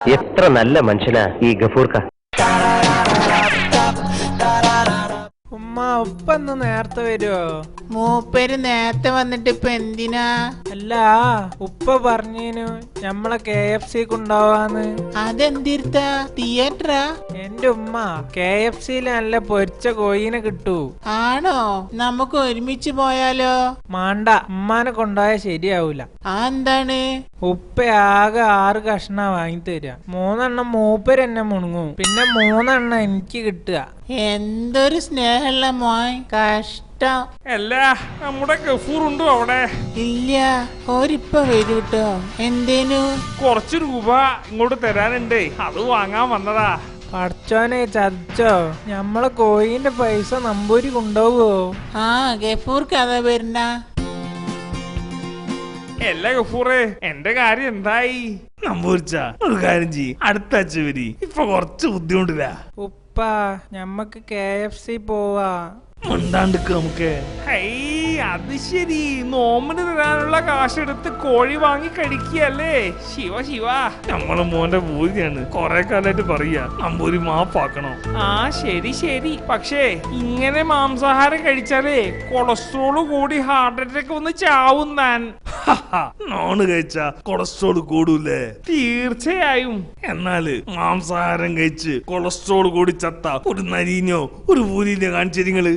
എത്ര നല്ല മനുഷ്യനാ ഈ ഗഫൂർക്ക. ഉമ്മ ഉപ്പൊന്ന് നേരത്തെ വരുവോ? മൂപ്പര് നേരത്തെ വന്നിട്ട് ഇപ്പൊ എന്തിനാ? അല്ല, ഉപ്പ പറഞ്ഞേനു ഞമ്മളെ KFC കൊണ്ടാവാന്ന്. അതെന്തിരുത്താ? തിയേറ്ററാ? എന്റെ ഉമ്മ KFCയിൽ നല്ല പൊരിച്ച കോയിനെ കിട്ടൂ. ആണോ? നമുക്ക് ഒരുമിച്ച് പോയാലോ? മാണ്ട, ഉമ്മാനെ കൊണ്ടുപോയാൽ ശരിയാവൂല. ആ എന്താണ്? ഉപ്പ ആകെ 6 കഷ്ണ വാങ്ങി തരാ. 3 മൂപ്പര് എന്നെ മുണുങ്ങും, പിന്നെ 3 എനിക്ക് കിട്ടുക. എന്തൊരു സ്നേഹമുള്ള മോൻ. കഷ്ടം. അല്ല, നമ്മുടെ ഗഫൂർ ഉണ്ടോ അവിടെ? ഇല്ല, ഓരിപ്പ വരൂട്ടോ. എന്തേനു? കുറച്ച് രൂപ ഇങ്ങോട്ട് തരാനുണ്ടേ, അത് വാങ്ങാൻ വന്നതാ. പഠിച്ചോനെ ചതിച്ചോ? ഞമ്മളെ കോയിന്റെ പൈസ നമ്പൂരി കൊണ്ടുപോവോ? ആ ഗഫൂർ കഥ വരുന്ന. അല്ല ഗഫൂറേ, എന്റെ കാര്യം എന്തായി? നമ്പൂരിച്ച ഒരു കാര്യം ചെയ്യ്, അടുത്ത ആഴ്ച വരി. ഇപ്പൊ കുറച്ച് ബുദ്ധിമുട്ടില്ല. ഉപ്പ, ഞമ്മക്ക് KFC പോവാ. മണ്ടാണ്ടിക്ക് നമുക്ക്. അത് ശരി, നോമ്പിന് തരാനുള്ള കാശെടുത്ത് കോഴി വാങ്ങി കഴിക്കല്ലേ? ശിവ ശിവ, നമ്മളെ മോന്റെ പൂതിയാണ്. കൊറേ കാലായിട്ട് പറയാ നമ്പൂരി മാപ്പാക്കണം. ആ ശരി ശരി, പക്ഷേ ഇങ്ങനെ മാംസാഹാരം കഴിച്ചാലേ കൊളസ്ട്രോള് കൂടി ഹാർട്ട് അറ്റാക്ക് വന്ന് ചാവും താൻ. നോണ് കഴിച്ച കൊളസ്ട്രോൾ കൂടൂലേ? തീർച്ചയായും. എന്നാല് മാംസാഹാരം കഴിച്ച് കൊളസ്ട്രോൾ കൂടി ചത്ത ഒരു നരീനോ ഒരു പൂരിനോ കാണിച്ചിരിങ്ങള്.